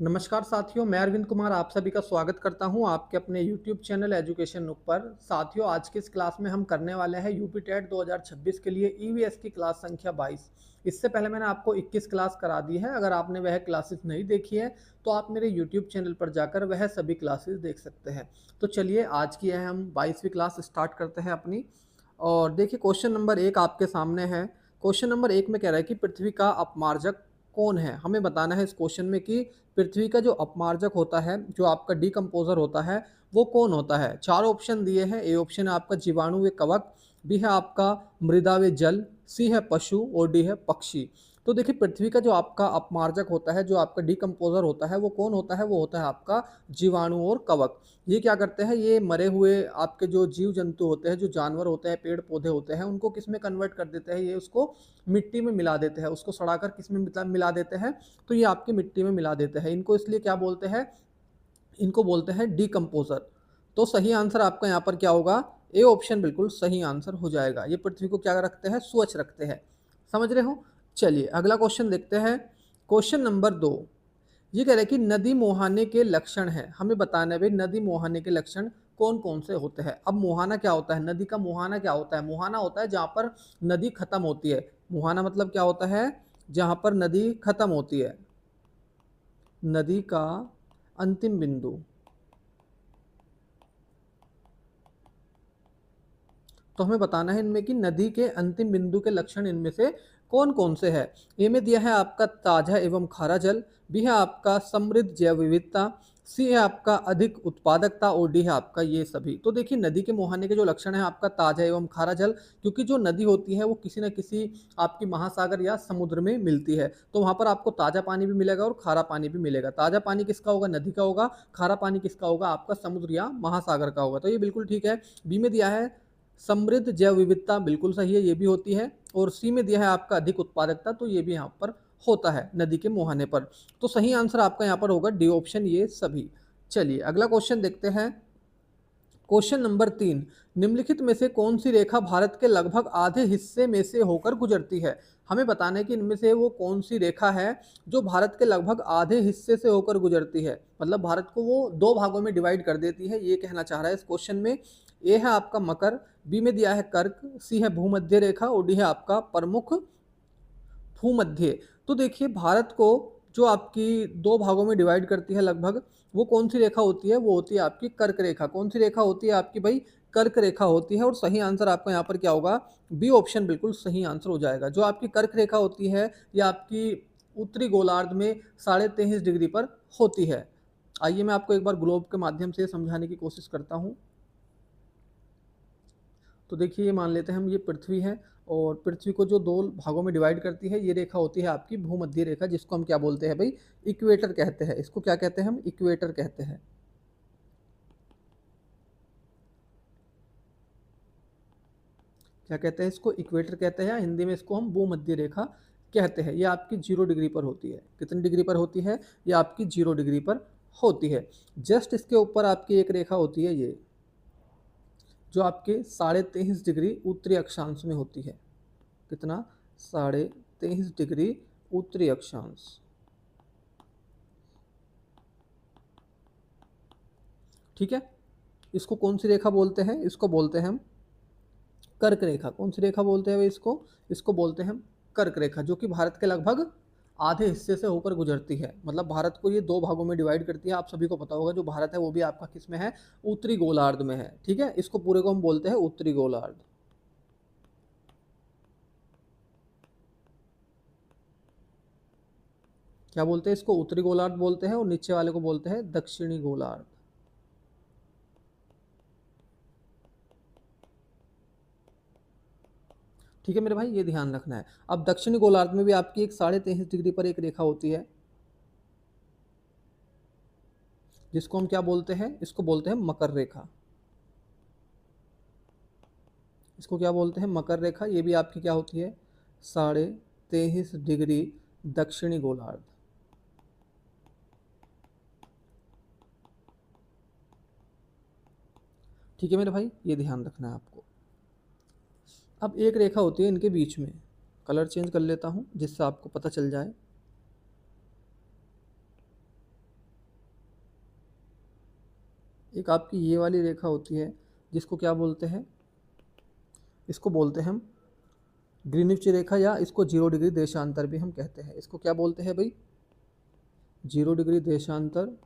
नमस्कार साथियों, मैं अरविंद कुमार आप सभी का स्वागत करता हूं आपके अपने YouTube चैनल एजुकेशन नुक पर। साथियों, आज की इस क्लास में हम करने वाले हैं यूपी टेट 2026 के लिए ईवीएस की क्लास संख्या 22। इससे पहले मैंने आपको 21 क्लास करा दी है। अगर आपने वह क्लासेस नहीं देखी है तो आप मेरे YouTube चैनल पर जाकर वह सभी क्लासेस देख सकते हैं। तो चलिए आज की है हम 22वीं क्लास स्टार्ट करते हैं अपनी। और देखिए क्वेश्चन नंबर 1 आपके सामने है। क्वेश्चन नंबर 1 में कह रहा है कि पृथ्वी का अपमार्जक कौन है। हमें बताना है इस क्वेश्चन में कि पृथ्वी का जो अपमार्जक होता है, जो आपका डिकम्पोजर होता है, वो कौन होता है। चार ऑप्शन दिए हैं। ए ऑप्शन है आपका जीवाणु व कवक, बी है आपका मृदा व जल, सी है पशु और डी है पक्षी। तो देखिए पृथ्वी का जो आपका अपमार्जक होता है, जो आपका डिकम्पोजर होता है, वो कौन होता है। वो होता है आपका जीवाणु और कवक। ये क्या करते हैं, ये मरे हुए आपके जो जीव जंतु होते हैं, जो जानवर होते हैं, पेड़ पौधे होते हैं, उनको किस में कन्वर्ट कर देते हैं, ये उसको मिट्टी में मिला देते हैं। उसको सड़ाकर किस में मिला देते हैं, तो ये आपकी मिट्टी में मिला देते हैं। इनको इसलिए क्या बोलते हैं, इनको बोलते हैं डिकम्पोजर। तो सही आंसर आपका यहाँ पर क्या होगा, ए ऑप्शन बिल्कुल सही आंसर हो जाएगा। ये पृथ्वी को क्या रखते हैं, स्वच्छ रखते हैं। समझ रहे हो। चलिए अगला क्वेश्चन देखते हैं। क्वेश्चन नंबर 2 ये कह रहे हैं कि नदी मुहाने के लक्षण है। हमें बताना है भाई नदी मुहाने के लक्षण कौन कौन से होते हैं। अब मुहाना क्या होता है, नदी का मुहाना क्या होता है। मुहाना होता है जहाँ पर नदी खत्म होती है। मुहाना मतलब क्या होता है, जहाँ पर नदी खत्म होती है, नदी का अंतिम बिंदु। तो हमें बताना है इनमें कि नदी के अंतिम बिंदु के लक्षण इनमें से कौन कौन से है। ए में दिया है आपका ताजा एवं खारा जल, बी है आपका समृद्ध जैव विविधता, सी है आपका अधिक उत्पादकता और डी है आपका ये सभी। तो देखिए नदी के मुहाने के जो लक्षण है आपका ताजा एवं खारा जल, क्योंकि जो नदी होती है वो किसी न किसी आपकी महासागर या समुद्र में मिलती है, तो वहां पर आपको ताजा पानी भी मिलेगा और खारा पानी भी मिलेगा। ताजा पानी किसका होगा, नदी का होगा। खारा पानी किसका होगा, आपका समुद्र या महासागर का होगा। तो ये बिल्कुल ठीक है। बी में दिया है समृद्ध जैव विविधता, बिल्कुल सही है, ये भी होती है। और सी में दिया है आपका अधिक उत्पादकता, तो ये भी यहाँ पर होता है नदी के मुहाने पर। तो सही आंसर आपका यहाँ पर होगा डी ऑप्शन, ये सभी। चलिए अगला क्वेश्चन देखते हैं। क्वेश्चन नंबर 3, निम्नलिखित में से कौन सी रेखा भारत के लगभग आधे हिस्से में से होकर गुजरती है। हमें बताना है कि इनमें से वो कौन सी रेखा है जो भारत के लगभग आधे हिस्से से होकर गुजरती है, मतलब भारत को वो दो भागों में डिवाइड कर देती है, ये कहना चाह रहा है इस क्वेश्चन में। ए है आपका मकर, बी में दिया है कर्क, सी है भूमध्य रेखा और डी है आपका प्रमुख भूमध्य। तो देखिए भारत को जो आपकी दो भागों में डिवाइड करती है लगभग, वो कौन सी रेखा होती है, वो होती है आपकी कर्क रेखा। कौन सी रेखा होती है आपकी भाई, कर्क रेखा होती है। और सही आंसर आपका यहाँ पर क्या होगा, बी ऑप्शन बिल्कुल सही आंसर हो जाएगा। जो आपकी कर्क रेखा होती है ये आपकी उत्तरी गोलार्ध में 23.5 डिग्री पर होती है। आइए मैं आपको एक बार ग्लोब के माध्यम से समझाने की कोशिश करता हूँ। तो देखिए ये मान लेते हैं हम, ये पृथ्वी है और पृथ्वी को जो दो भागों में डिवाइड करती है ये रेखा होती है आपकी भूमध्य रेखा, जिसको हम क्या बोलते हैं भाई, इक्वेटर कहते हैं। इसको क्या कहते हैं हम, इक्वेटर कहते हैं। क्या कहते हैं इसको, इक्वेटर कहते हैं, या हिंदी में इसको हम भूमध्य रेखा कहते हैं। ये आपकी 0 डिग्री पर होती है। कितनी डिग्री पर होती है, ये आपकी 0 डिग्री पर होती है। जस्ट इसके ऊपर आपकी एक रेखा होती है ये, जो आपके 23.5 डिग्री उत्तरी अक्षांश में होती है। कितना, 23.5 डिग्री उत्तरी अक्षांश। ठीक है। इसको कौन सी रेखा बोलते हैं, इसको बोलते हैं हम कर्क रेखा। कौन सी रेखा बोलते हैं भाई इसको, इसको बोलते हैं हम कर्क रेखा, जो कि भारत के लगभग आधे हिस्से से होकर गुजरती है। मतलब भारत को ये दो भागों में डिवाइड करती है। आप सभी को पता होगा जो भारत है वो भी आपका किस में है, उत्तरी गोलार्ध में है। ठीक है, इसको पूरे को हम बोलते हैं उत्तरी गोलार्ध। क्या बोलते हैं इसको, उत्तरी गोलार्ध बोलते हैं, और नीचे वाले को बोलते हैं दक्षिणी गोलार्ध। ठीक है मेरे भाई, ये ध्यान रखना है। अब दक्षिणी गोलार्ध में भी आपकी एक 23.5 डिग्री पर एक रेखा होती है, जिसको हम क्या बोलते हैं, इसको बोलते हैं मकर रेखा। इसको क्या बोलते हैं, मकर रेखा। ये भी आपकी क्या होती है, 23.5 डिग्री दक्षिणी गोलार्ध। ठीक है मेरे भाई, ये ध्यान रखना है आपको। अब एक रेखा होती है इनके बीच में, कलर चेंज कर लेता हूँ जिससे आपको पता चल जाए। एक आपकी ये वाली रेखा होती है जिसको क्या बोलते हैं, इसको बोलते हैं हम ग्रीनिच रेखा, या इसको 0 डिग्री देशांतर भी हम कहते हैं। इसको क्या बोलते हैं भाई, 0 डिग्री देशांतर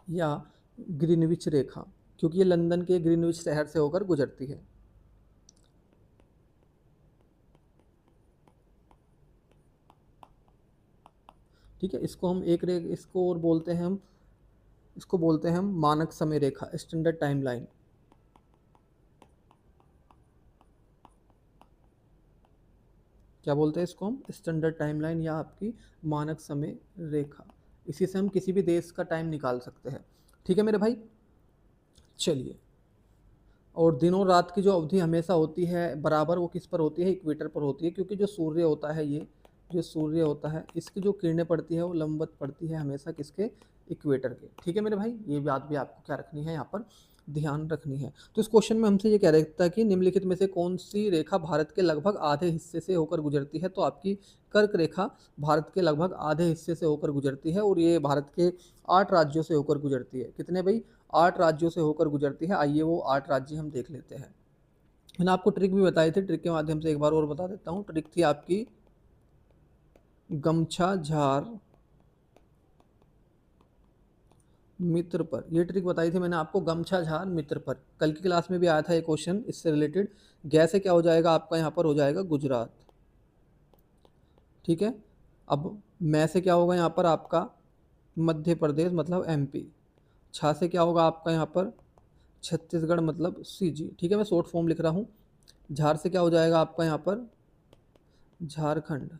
या ग्रीनविच रेखा, क्योंकि ये लंदन के ग्रीनविच शहर से होकर गुजरती है। ठीक है, इसको हम इसको और बोलते हैं हम, इसको बोलते हैं हम मानक समय रेखा, स्टैंडर्ड टाइम लाइन। क्या बोलते हैं इसको हम, स्टैंडर्ड टाइम लाइन या आपकी मानक समय रेखा। इसी से हम किसी भी देश का टाइम निकाल सकते हैं। ठीक है मेरे भाई, चलिए। और दिन और रात की जो अवधि हमेशा होती है बराबर, वो किस पर होती है, इक्वेटर पर होती है, क्योंकि जो सूर्य होता है, ये जो सूर्य होता है, इसकी जो किरणें पड़ती है वो लंबवत पड़ती है हमेशा किसके, इक्वेटर के। ठीक है मेरे भाई, ये बात भी आपको क्या रखनी है, यहाँ पर ध्यान रखनी है। तो इस क्वेश्चन में हमसे ये कह रहा था कि निम्नलिखित में से कौन सी रेखा भारत के लगभग आधे हिस्से से होकर गुजरती है। तो आपकी कर्क रेखा भारत के लगभग आधे हिस्से से होकर गुजरती है, और ये भारत के 8 राज्यों से होकर गुजरती है। कितने भाई, 8 राज्यों से होकर गुजरती है। आइए वो 8 राज्य हम देख लेते हैं। मैंने आपको ट्रिक भी बताई थी, ट्रिक के माध्यम से एक बार और बता देता हूँ। ट्रिक थी आपकी गमछा झार मित्र पर, ये ट्रिक बताई थी मैंने आपको, गमछा झार मित्र पर। कल की क्लास में भी आया था ये क्वेश्चन इससे रिलेटेड। गै से क्या हो जाएगा आपका, यहाँ पर हो जाएगा गुजरात। ठीक है, अब मैं से क्या होगा यहाँ पर आपका मध्य प्रदेश मतलब एमपी। छा से क्या होगा आपका यहाँ पर छत्तीसगढ़ मतलब सीजी। ठीक है, मैं शॉर्ट फॉर्म लिख रहा हूँ। झार से क्या हो जाएगा आपका यहाँ पर झारखंड।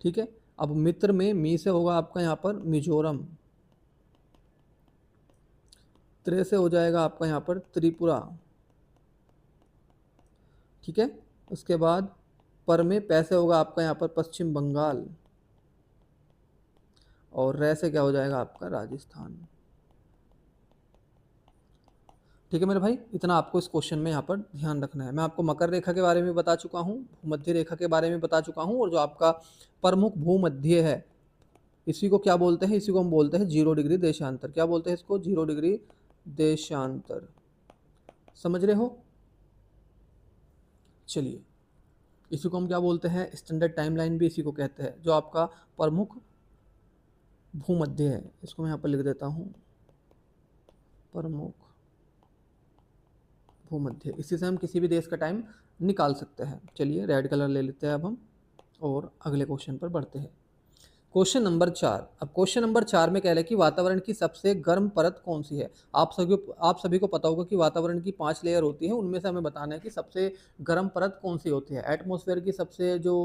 ठीक है, अब मित्र में मी से होगा आपका यहाँ पर मिजोरम। त्रे से हो जाएगा आपका यहाँ पर त्रिपुरा। ठीक है, उसके बाद पर में पैसे होगा आपका यहाँ पर पश्चिम बंगाल, और रे से क्या हो जाएगा आपका राजस्थान। ठीक है मेरे भाई, इतना आपको इस क्वेश्चन में यहाँ पर ध्यान रखना है। मैं आपको मकर रेखा के बारे में बता चुका हूँ, भूमध्य रेखा के बारे में बता चुका हूँ, और जो आपका प्रमुख भूमध्य है इसी को क्या बोलते हैं, इसी को हम बोलते हैं 0 डिग्री देशांतर। क्या बोलते हैं इसको, 0 डिग्री देशांतर। समझ रहे हो, चलिए। इसी को हम क्या बोलते हैं, स्टैंडर्ड टाइम लाइन भी इसी को कहते हैं, जो आपका प्रमुख भूमध्य है। इसको मैं यहाँ पर लिख देता हूँ, प्रमुख भूमध्य। इसी से हम किसी भी देश का टाइम निकाल सकते हैं। चलिए रेड कलर ले लेते हैं अब हम, और अगले क्वेश्चन पर बढ़ते हैं। Question number 4। अब क्वेश्चन नंबर 4 में कह रहे हैं कि वातावरण की सबसे गर्म परत कौन सी है। आप सभी को पता होगा कि वातावरण की 5 लेयर होती है, उनमें से हमें बताना है कि सबसे गर्म परत कौन सी होती है। एटमॉस्फेयर की सबसे जो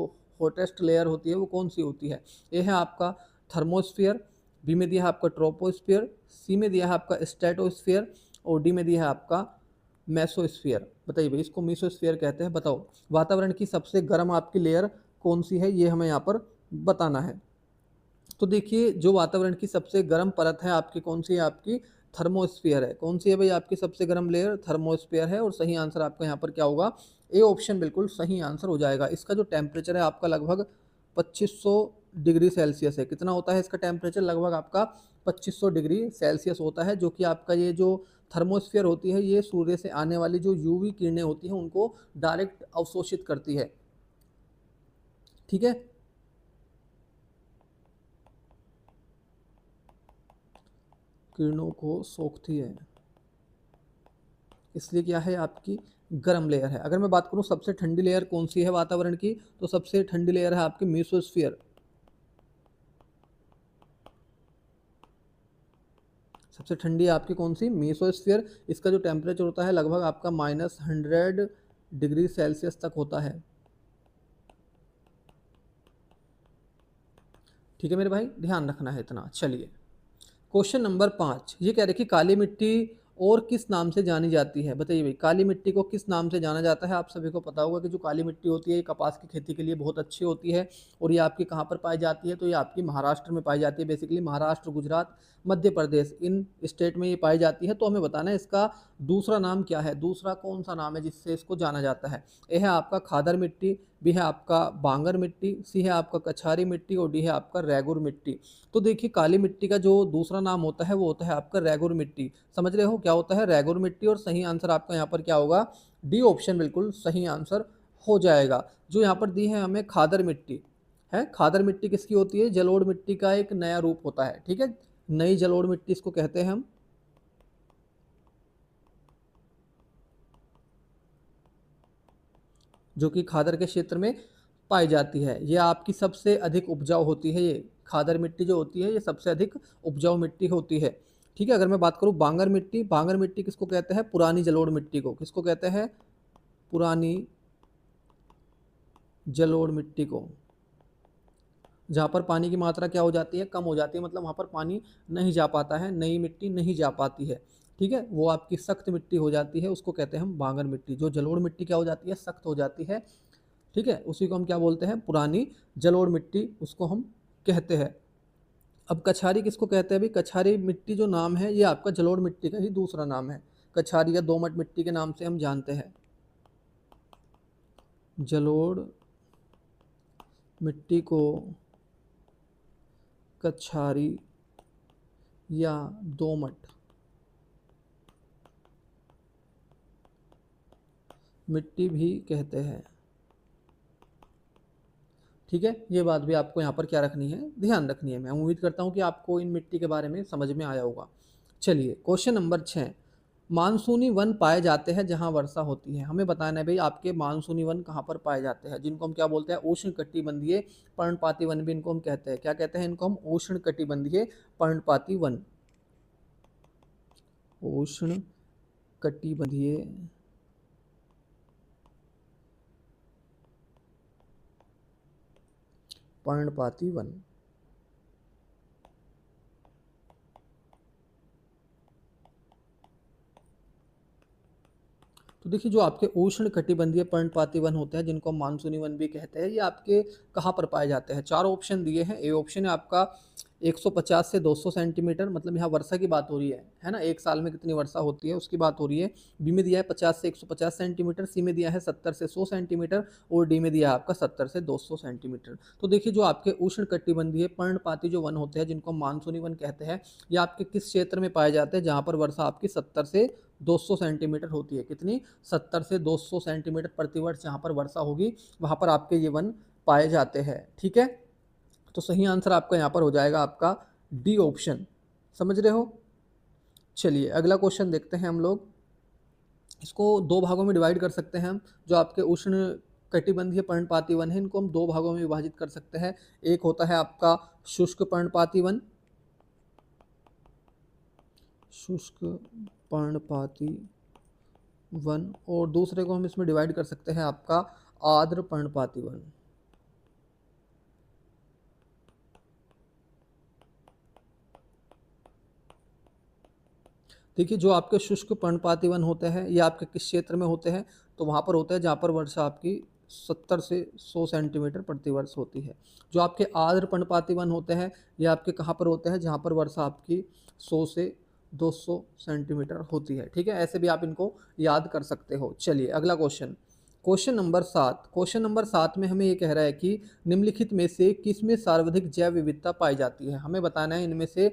हॉटेस्ट लेयर होती है वो कौन सी होती है। ए है आपका थर्मोस्फियर, बी में दिया है आपका ट्रोपोस्फियर, सी में दिया है आपका स्ट्रेटोस्फियर, और डी में दिया है आपका मेसोस्फियर। बताइए भाई, इसको मेसोस्फियर कहते हैं। बताओ वातावरण की सबसे गर्म आपकी लेयर कौन सी है, ये हमें यहाँ पर बताना है। तो देखिए, जो वातावरण की सबसे गर्म परत है आपकी कौन सी है, आपकी थर्मोस्फियर है। कौन सी है भाई आपकी सबसे गर्म लेयर, थर्मोस्फियर है। और सही आंसर आपका यहाँ पर क्या होगा, ए ऑप्शन बिल्कुल सही आंसर हो जाएगा। इसका जो टेम्परेचर है आपका लगभग 2500 डिग्री सेल्सियस है। कितना होता है इसका टेम्परेचर, लगभग आपका 2500 डिग्री सेल्सियस होता है, जो कि आपका ये जो थर्मोस्फियर होती है ये सूर्य से आने वाली जो यूवी किरणें होती हैं उनको डायरेक्ट अवशोषित करती है। ठीक है, किरणों को सोखती है, इसलिए क्या है आपकी गर्म लेयर है। अगर मैं बात करूं सबसे ठंडी लेयर कौन सी है वातावरण की, तो सबसे ठंडी लेयर है आपकी मेसोस्फियर। सबसे ठंडी है आपकी कौन सी, मेसोस्फियर। इसका जो टेम्परेचर होता है लगभग आपका -100 डिग्री सेल्सियस तक होता है। ठीक है मेरे भाई, ध्यान रखना है इतना। चलिए क्वेश्चन नंबर 5, ये कह रहे कि काली मिट्टी और किस नाम से जानी जाती है। बताइए भाई, काली मिट्टी को किस नाम से जाना जाता है। आप सभी को पता होगा कि जो काली मिट्टी होती है ये कपास की खेती के लिए बहुत अच्छी होती है, और ये आपकी कहाँ पर पाई जाती है, तो ये आपकी महाराष्ट्र में पाई जाती है। बेसिकली महाराष्ट्र, गुजरात, मध्य प्रदेश, इन स्टेट में ये पाई जाती है। तो हमें बताना है इसका दूसरा नाम क्या है, दूसरा कौन सा नाम है जिससे इसको जाना जाता है। यह है आपका खादर मिट्टी, बी है आपका बांगर मिट्टी, सी है आपका कछारी मिट्टी और डी है आपका रेगुर मिट्टी। तो देखिए काली मिट्टी का जो दूसरा नाम होता है वो होता है आपका रेगुर मिट्टी। समझ रहे हो क्या होता है रेगुर मिट्टी, और सही आंसर आपका यहाँ पर क्या होगा, डी ऑप्शन बिल्कुल सही आंसर हो जाएगा। जो यहाँ पर दी है हमें खादर मिट्टी है, खादर मिट्टी किसकी होती है, जलोढ़ मिट्टी का एक नया रूप होता है, ठीक है, नई जलोढ़ मिट्टी इसको कहते हैं हम। जो कि खादर के क्षेत्र में पाई जाती है, ये आपकी सबसे अधिक उपजाऊ होती है। ये खादर मिट्टी जो होती है ये सबसे अधिक उपजाऊ मिट्टी होती है, ठीक है। अगर मैं बात करूँ बांगर मिट्टी, बांगर मिट्टी किसको कहते हैं, पुरानी जलोढ़ मिट्टी को, किसको कहते हैं, पुरानी जलोढ़ मिट्टी को, जहाँ पर पानी की मात्रा क्या हो जाती है, कम हो जाती है, मतलब वहाँ पर पानी नहीं जा पाता है, नई मिट्टी नहीं जा पाती है, ठीक है, वो आपकी सख्त मिट्टी हो जाती है, उसको कहते हैं हम बांगर मिट्टी। जो जलोढ़ मिट्टी क्या हो जाती है, सख्त हो जाती है, ठीक है, उसी को हम क्या बोलते हैं, पुरानी जलोढ़ मिट्टी उसको हम कहते हैं। अब कछारी किसको कहते हैं, अभी कछारी मिट्टी जो नाम है ये आपका जलोढ़ मिट्टी का ही दूसरा नाम है, कछारी या दोमट मिट्टी के नाम से हम जानते हैं। जलोढ़ मिट्टी को कछारी या दोमट मिट्टी भी कहते हैं, ठीक है। ये बात भी आपको यहाँ पर क्या रखनी है, ध्यान रखनी है। मैं उम्मीद करता हूँ कि आपको इन मिट्टी के बारे में समझ में आया होगा। चलिए क्वेश्चन नंबर 6, मानसूनी वन पाए जाते हैं जहाँ वर्षा होती है। हमें बताना है भाई आपके मानसूनी वन कहाँ पर पाए जाते हैं, जिनको हम क्या बोलते हैं, उष्ण कटिबंधीय पर्णपाती वन भी इनको हम कहते हैं। क्या कहते हैं इनको हम, उष्ण कटिबंधीय पर्णपाती वन, उष्ण कटिबंधीय पर्णपाती वन। तो देखिए जो आपके उष्ण कटिबंधीय पर्णपाती वन होते हैं, जिनको हम मानसूनी वन भी कहते हैं, ये आपके कहाँ पर पाए जाते हैं। चार ऑप्शन दिए हैं। ए ऑप्शन है आपका 150 से 200 सेंटीमीटर, मतलब यहाँ वर्षा की बात हो रही है ना, एक साल में कितनी वर्षा होती है उसकी बात हो रही है। बी में दिया है 50 से 150 सेंटीमीटर, सी में दिया है 70 से 100 सेंटीमीटर और डी में दिया है आपका 70 से 200 सेंटीमीटर। तो देखिए जो आपके उष्ण कटिबंधीय पर्णपाती जो वन होते हैं, जिनको हम मानसूनी वन कहते हैं, ये आपके किस क्षेत्र में पाए जाते हैं, जहाँ पर वर्षा आपकी 70 से 200 सेंटीमीटर होती है। कितनी, 70 से 200 सेंटीमीटर प्रतिवर्ष जहाँ पर वर्षा होगी वहाँ पर आपके ये वन पाए जाते हैं, ठीक है। तो सही आंसर आपका यहाँ पर हो जाएगा आपका डी ऑप्शन। समझ रहे हो। चलिए अगला क्वेश्चन देखते हैं हम लोग। इसको दो भागों में डिवाइड कर सकते हैं हम। जो आपके उष्ण कटिबंधीय पर्णपाती वन है, इनको हम दो भागों में विभाजित कर सकते हैं। एक होता है आपका शुष्क पर्णपाती वन, शुष्क पर्णपाती वन, और दूसरे को हम इसमें डिवाइड कर सकते हैं आपका आर्द्र पर्णपाती वन। देखिए जो आपके शुष्क पर्णपाती वन होते हैं ये आपके किस क्षेत्र में होते हैं, तो वहाँ पर होते हैं जहाँ पर वर्षा आपकी 70 से 100 सेंटीमीटर प्रतिवर्ष होती है। जो आपके आर्द्र पर्णपाती वन होते हैं ये आपके कहाँ पर होते हैं, जहाँ पर वर्षा आपकी 100 से 200 सेंटीमीटर होती है, ठीक है। ऐसे भी आप इनको याद कर सकते हो। चलिए अगला question, question number 7। Question number 7 में हमें ये कह रहा है कि निम्नलिखित में से किसमें सर्वाधिक जैव विविधता पाई जाती है। हमें बताना है इनमें से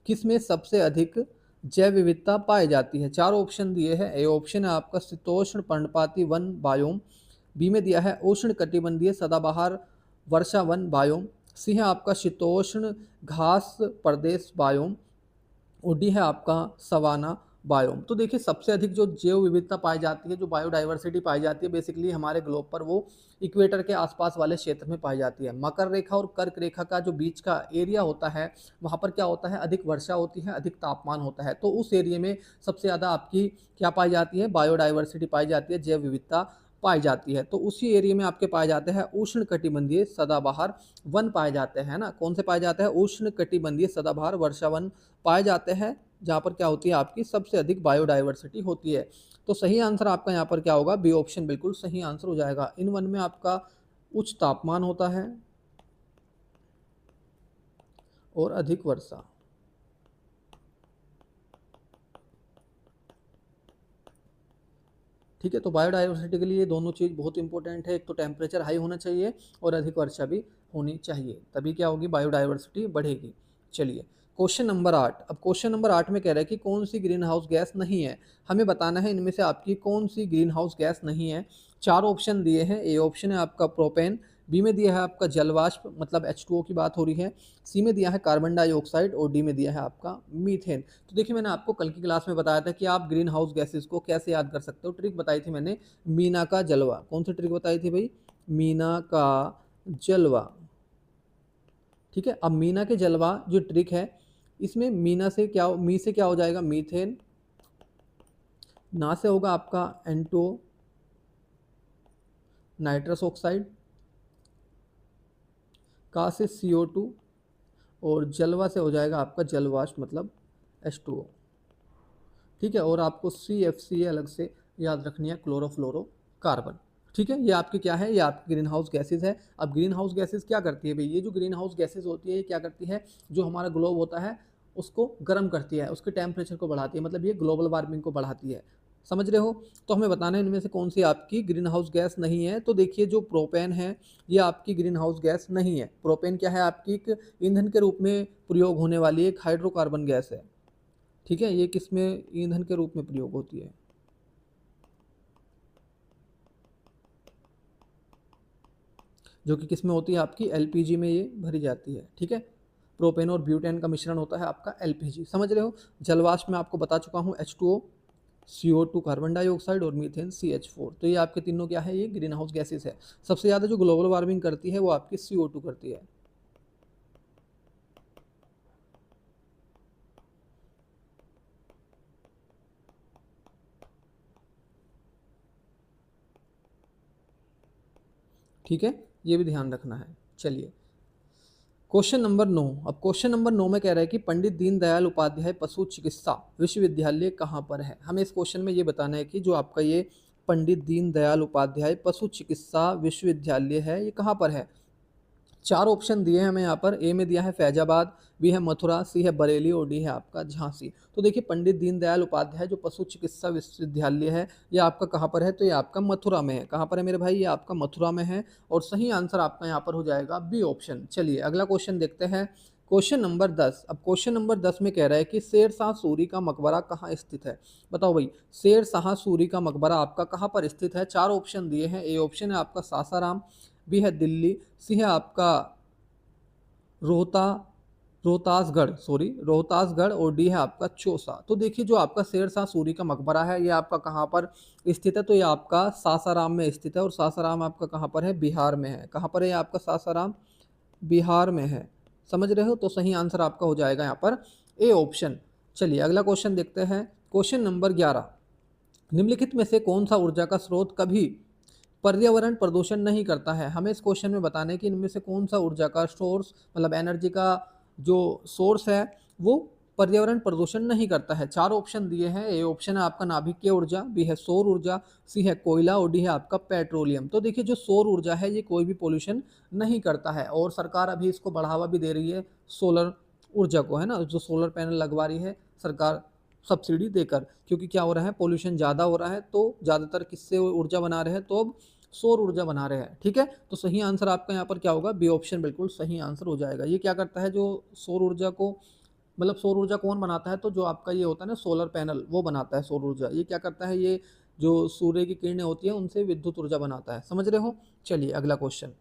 किसमें सबसे अधिक जैव विविधता पाई जाती है। चार ऑप्शन दिए हैं। ए ऑप्शन है आपका शीतोष्ण पर्णपाती वन बायोम, बी में दिया है उष्ण कटिबंधीय सदाबहार वर्षा वन बायोम, सी है आपका शीतोष्ण घास प्रदेश बायोम और डी है आपका सवाना बायोम। तो देखिए सबसे अधिक जो जैव विविधता पाई जाती है, जो बायोडाइवर्सिटी पाई जाती है बेसिकली हमारे ग्लोब पर, वो इक्वेटर के आसपास वाले क्षेत्र में पाई जाती है। मकर रेखा और कर्क रेखा का जो बीच का एरिया होता है वहाँ पर क्या होता है, अधिक वर्षा होती है, अधिक तापमान होता है, तो उस एरिया में सबसे ज़्यादा आपकी क्या पाई जाती है, बायोडाइवर्सिटी पाई जाती है, जैव विविधता पाई जाती है। तो उसी एरिया में आपके पाए जाते हैं उष्ण कटिबंधीय सदाबहार वन पाए जाते हैं ना। कौन से पाए जाते हैं, उष्ण कटिबंधीय सदाबहार वर्षा वन पाए जाते हैं, जहाँ पर क्या होती है आपकी सबसे अधिक बायोडाइवर्सिटी होती है। तो सही आंसर आपका यहाँ पर क्या होगा, बी ऑप्शन बिल्कुल सही आंसर हो जाएगा। इन वन में आपका उच्च तापमान होता है और अधिक वर्षा। ठीक ठीक है, तो बायोडाइवर्सिटी के लिए दोनों चीज़ बहुत इंपॉर्टेंट है। एक तो टेम्परेचर हाई होना चाहिए और अधिक वर्षा भी होनी चाहिए, तभी क्या होगी, बायोडाइवर्सिटी बढ़ेगी। चलिए क्वेश्चन नंबर 8। अब क्वेश्चन नंबर 8 में कह रहा है कि कौन सी ग्रीन हाउस गैस नहीं है। हमें बताना है इनमें से आपकी कौन सी ग्रीन हाउस गैस नहीं है। चार ऑप्शन दिए हैं। ए ऑप्शन है आपका प्रोपेन, बी में दिया है आपका जलवाष्प मतलब H2O की बात हो रही है, सी में दिया है कार्बन डाइऑक्साइड और डी में दिया है आपका मीथेन। तो देखिए मैंने आपको कल की क्लास में बताया था कि आप ग्रीन हाउस गैसेस को कैसे याद कर सकते हो। ट्रिक बताई थी मैंने, मीना का जलवा। कौन सी ट्रिक बताई थी भाई, मीना का जलवा। ठीक है, अब मीना के जलवा जो ट्रिक है, इसमें मीना से क्या, मी से क्या हो जाएगा मीथेन, ना से होगा आपका N2O नाइट्रस ऑक्साइड, का से CO2 और जलवा से हो जाएगा आपका जलवाष्प मतलब H2O। ठीक है, और आपको CFC अलग से याद रखनी है, क्लोरोफ्लोरोकार्बन। ठीक है, ये आपकी क्या है, ये आपकी ग्रीन हाउस गैसेज है। अब ग्रीन हाउस गैसेज क्या करती है भाई, ये जो ग्रीन हाउस गैसेज होती है ये क्या करती है, जो हमारा ग्लोब होता है उसको गर्म करती है, उसके टेम्परेचर को बढ़ाती है, मतलब ये ग्लोबल वार्मिंग को बढ़ाती है। समझ रहे हो। तो हमें बताना है इनमें से कौन सी आपकी ग्रीन हाउस गैस नहीं है। तो देखिए जो प्रोपेन है ये आपकी ग्रीन हाउस गैस नहीं है। प्रोपेन क्या है, आपकी एक ईंधन के रूप में प्रयोग होने वाली एक हाइड्रोकार्बन गैस है। ठीक है, ये किस में ईंधन के रूप में प्रयोग होती है, जो कि किस में होती है आपकी LPG में ये भरी जाती है। ठीक है, प्रोपेन और ब्यूटेन का मिश्रण होता है आपका LPG। समझ रहे हो। जलवाष्प में आपको बता चुका हूँ H2O, CO2 कार्बन डाइऑक्साइड और मीथेन CH4। तो ये आपके तीनों क्या है, ये ग्रीन हाउस गैसेस है। सबसे ज़्यादा जो ग्लोबल वार्मिंग करती है वो आपकी CO2 करती है। ठीक है, ये भी ध्यान रखना है। चलिए क्वेश्चन नंबर 9। अब क्वेश्चन नंबर 9 में कह रहा है कि पंडित दीनदयाल उपाध्याय पशु चिकित्सा विश्वविद्यालय कहाँ पर है। हमें इस क्वेश्चन में ये बताना है कि जो आपका ये पंडित दीनदयाल उपाध्याय पशु चिकित्सा विश्वविद्यालय है ये कहाँ पर है। चार ऑप्शन दिए हैं हमें यहाँ पर। ए में दिया है फैजाबाद, बी है मथुरा, सी है बरेली और डी है आपका झांसी। तो देखिए पंडित दीनदयाल उपाध्याय जो पशु चिकित्सा विश्वविद्यालय है ये आपका कहाँ पर है, तो ये आपका मथुरा में है। कहाँ पर है मेरे भाई, ये आपका मथुरा में है। और सही आंसर आपका यहाँ पर हो जाएगा बी ऑप्शन। चलिए अगला क्वेश्चन देखते हैं, क्वेश्चन नंबर 10। अब क्वेश्चन नंबर 10 में कह रहा है कि शेर शाह सूरी का मकबरा कहाँ स्थित है। बताओ भाई, शेर शाह सूरी का मकबरा आपका कहाँ पर स्थित है। चार ऑप्शन दिए हैं। ए ऑप्शन है आपका सासाराम, बी है दिल्ली, सी है आपका रोहता रोहतासगढ़ और डी है आपका चौसा। तो देखिए जो आपका शेर शाह सूरी का मकबरा है ये आपका कहाँ पर स्थित है, तो ये आपका सासाराम में स्थित है। और सासाराम आपका कहाँ पर है, बिहार में है। कहाँ पर है आपका सासाराम, बिहार में है। समझ रहे हो। तो सही आंसर आपका हो जाएगा यहाँ पर ए ऑप्शन। चलिए अगला क्वेश्चन देखते हैं, क्वेश्चन नंबर 11। निम्नलिखित में से कौन सा ऊर्जा का स्रोत कभी पर्यावरण प्रदूषण नहीं करता है। हमें इस क्वेश्चन में बताना है कि इनमें से कौन सा ऊर्जा का सोर्स मतलब एनर्जी का जो सोर्स है वो पर्यावरण प्रदूषण नहीं करता है। चार ऑप्शन दिए हैं। ए ऑप्शन है आपका नाभिकीय ऊर्जा, बी है सौर ऊर्जा, सी है कोयला और डी है आपका पेट्रोलियम। तो देखिए जो सौर ऊर्जा है ये कोई भी पोल्यूशन नहीं करता है और सरकार अभी इसको बढ़ावा भी दे रही है, सोलर ऊर्जा को, है ना, जो सोलर पैनल लगवा रही है सरकार सब्सिडी देकर। क्योंकि क्या हो रहा है, पोल्यूशन ज़्यादा हो रहा है तो ज़्यादातर किससे ऊर्जा बना रहे हैं, तो अब सौर ऊर्जा बना रहे हैं। ठीक है, तो सही आंसर आपका यहाँ पर क्या होगा, बी ऑप्शन बिल्कुल सही आंसर हो जाएगा। ये क्या करता है, जो सौर ऊर्जा को मतलब सौर ऊर्जा कौन बनाता है, तो जो आपका ये होता है ना सोलर पैनल वो बनाता है सौर ऊर्जा। ये क्या करता है, ये जो सूर्य की किरणें होती है उनसे विद्युत ऊर्जा बनाता है। समझ रहे हो। चलिए अगला क्वेश्चन,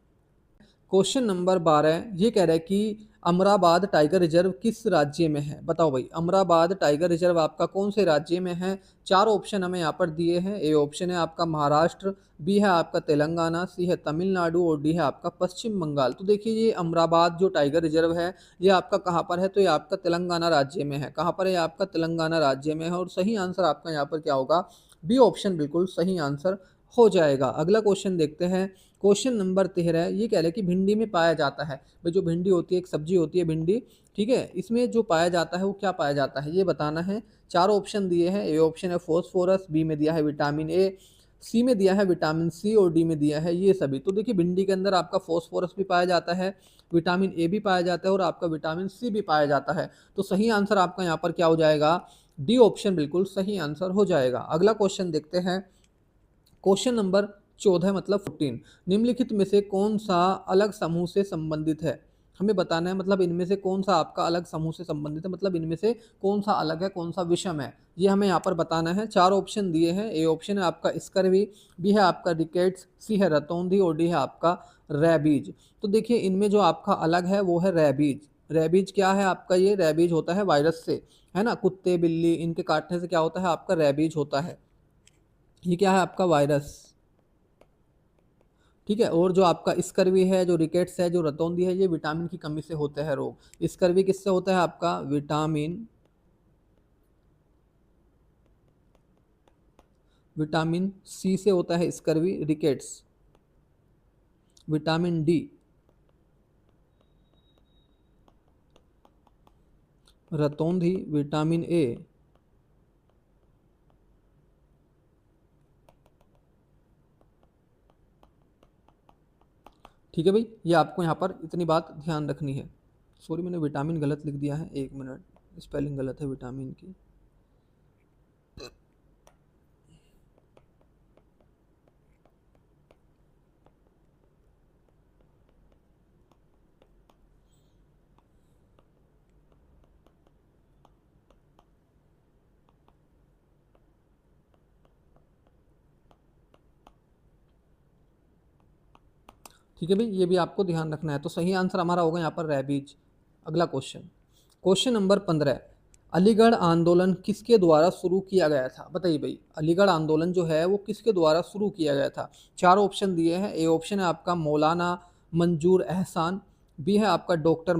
क्वेश्चन नंबर 12 ये कह रहा है कि अमराबाद टाइगर रिजर्व किस राज्य में है। बताओ भाई, अमराबाद टाइगर रिजर्व आपका कौन से राज्य में है। चार ऑप्शन हमें यहाँ पर दिए हैं। ए ऑप्शन है आपका महाराष्ट्र, बी है आपका तेलंगाना, सी है तमिलनाडु और डी है आपका पश्चिम बंगाल। तो देखिए ये अमराबाद जो टाइगर रिजर्व है ये आपका कहाँ पर है, तो ये आपका तेलंगाना राज्य में है। कहाँ पर है, आपका तेलंगाना राज्य में है। और सही आंसर आपका यहाँ पर क्या होगा, बी ऑप्शन बिल्कुल सही आंसर हो जाएगा। अगला क्वेश्चन देखते हैं, क्वेश्चन नंबर 13 ये कह रहे हैं कि भिंडी में पाया जाता है। भाई जो भिंडी होती है एक सब्जी होती है भिंडी, ठीक है, इसमें जो पाया जाता है वो क्या पाया जाता है ये बताना है। चार ऑप्शन दिए हैं। ए ऑप्शन है फॉस्फोरस, बी में दिया है विटामिन ए, सी में दिया है विटामिन सी और डी में दिया है ये सभी। तो देखिए भिंडी के अंदर आपका फॉस्फोरस भी पाया जाता है, विटामिन ए भी पाया जाता है और आपका विटामिन सी भी पाया जाता है। तो सही आंसर आपका यहाँ पर क्या हो जाएगा, डी ऑप्शन बिल्कुल सही आंसर हो जाएगा। अगला क्वेश्चन देखते हैं, क्वेश्चन नंबर 14 मतलब 14, निम्नलिखित में से कौन सा अलग समूह से संबंधित है? हमें बताना है मतलब इनमें से कौन सा आपका अलग समूह से संबंधित है, मतलब इनमें से कौन सा अलग है, कौन सा विषम है, ये हमें यहाँ पर बताना है। 4 ऑप्शन दिए हैं। ए ऑप्शन है आपका स्कर्वी, बी है आपका रिकेट्स, सी है रतौंधी और डी है आपका रैबीज। तो देखिए इनमें जो आपका अलग है वो है रैबीज। रैबीज क्या है आपका? ये रैबीज होता है वायरस से, है ना, कुत्ते बिल्ली इनके काटने से क्या होता है आपका रैबीज होता है। ये क्या है आपका? वायरस। ठीक है। और जो आपका स्कर्वी है, जो रिकेट्स है, जो रतौंधी है, ये विटामिन की कमी से होते हैं रोग। स्कर्वी किससे होता है आपका? विटामिन सी से होता है स्कर्वी। रिकेट्स विटामिन डी, रतौंधी विटामिन ए। ठीक है भाई, ये आपको यहाँ पर इतनी बात ध्यान रखनी है। सॉरी मैंने विटामिन गलत लिख दिया है, 1 मिनट, स्पेलिंग गलत है विटामिन की। ठीक है भाई, ये भी आपको ध्यान रखना है। तो सही आंसर हमारा होगा यहाँ पर रैबीज। अगला क्वेश्चन, क्वेश्चन नंबर 15, अलीगढ़ आंदोलन किसके द्वारा शुरू किया गया था? बताइए भाई, अलीगढ़ आंदोलन जो है वो किसके द्वारा शुरू किया गया था? 4 ऑप्शन दिए हैं। ए ऑप्शन है आपका मौलाना मंजूर एहसान, बी है आपका डॉक्टर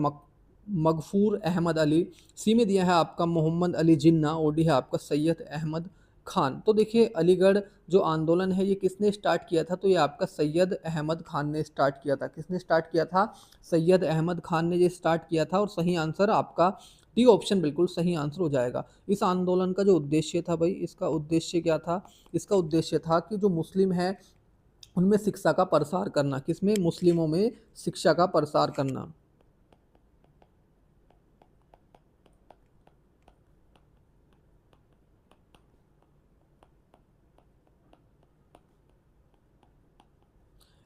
मगफूर अहमद अली, सी में दिया है आपका मोहम्मद अली जिन्ना और डी है आपका सैयद अहमद खान। तो देखिए अलीगढ़ जो आंदोलन है ये किसने स्टार्ट किया था? तो ये आपका सैयद अहमद खान ने स्टार्ट किया था। किसने स्टार्ट किया था? सैयद अहमद खान ने ये स्टार्ट किया था। और सही आंसर आपका डी ऑप्शन बिल्कुल सही आंसर हो जाएगा। इस आंदोलन का जो उद्देश्य था भाई, इसका उद्देश्य क्या था? इसका उद्देश्य था कि जो मुस्लिम है उनमें शिक्षा का प्रसार करना। किसमें? मुस्लिमों में शिक्षा का प्रसार करना।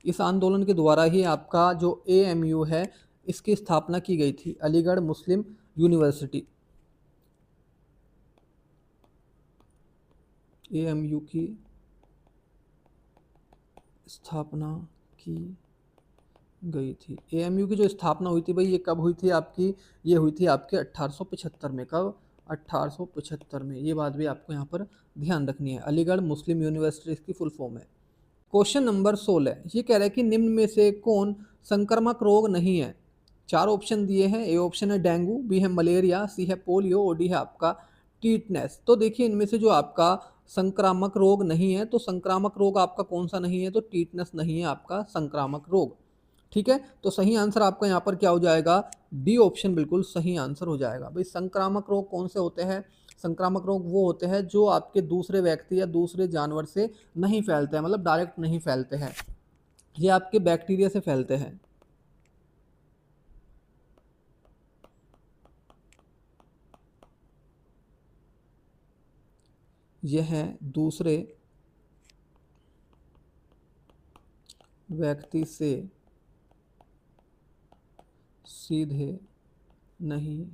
इस आंदोलन के द्वारा ही आपका जो एएमयू है इसकी स्थापना की गई थी, अलीगढ़ मुस्लिम यूनिवर्सिटी। एएमयू की स्थापना की गई थी। एएमयू की जो स्थापना हुई थी भाई, ये कब हुई थी आपकी? ये हुई थी आपके 1875 में। कब? 1875 में। ये बात भी आपको यहाँ पर ध्यान रखनी है। अलीगढ़ मुस्लिम यूनिवर्सिटी इसकी फुल फॉर्म है। क्वेश्चन नंबर 16, ये कह रहा है कि निम्न में से कौन संक्रामक रोग नहीं है? 4 ऑप्शन दिए हैं। ए ऑप्शन है डेंगू, बी है मलेरिया, सी है पोलियो और डी है आपका टीटनेस। तो देखिए इनमें से जो आपका संक्रामक रोग नहीं है, तो संक्रामक रोग आपका कौन सा नहीं है? तो टीटनेस नहीं है आपका संक्रामक रोग। ठीक है। तो सही आंसर आपका यहाँ पर क्या हो जाएगा? डी ऑप्शन बिल्कुल सही आंसर हो जाएगा। भाई संक्रामक रोग कौन से होते हैं? संक्रामक रोग वो होते हैं जो आपके दूसरे व्यक्ति या दूसरे जानवर से नहीं फैलते हैं, मतलब डायरेक्ट नहीं फैलते हैं। ये आपके बैक्टीरिया से फैलते हैं। यह है दूसरे व्यक्ति से सीधे नहीं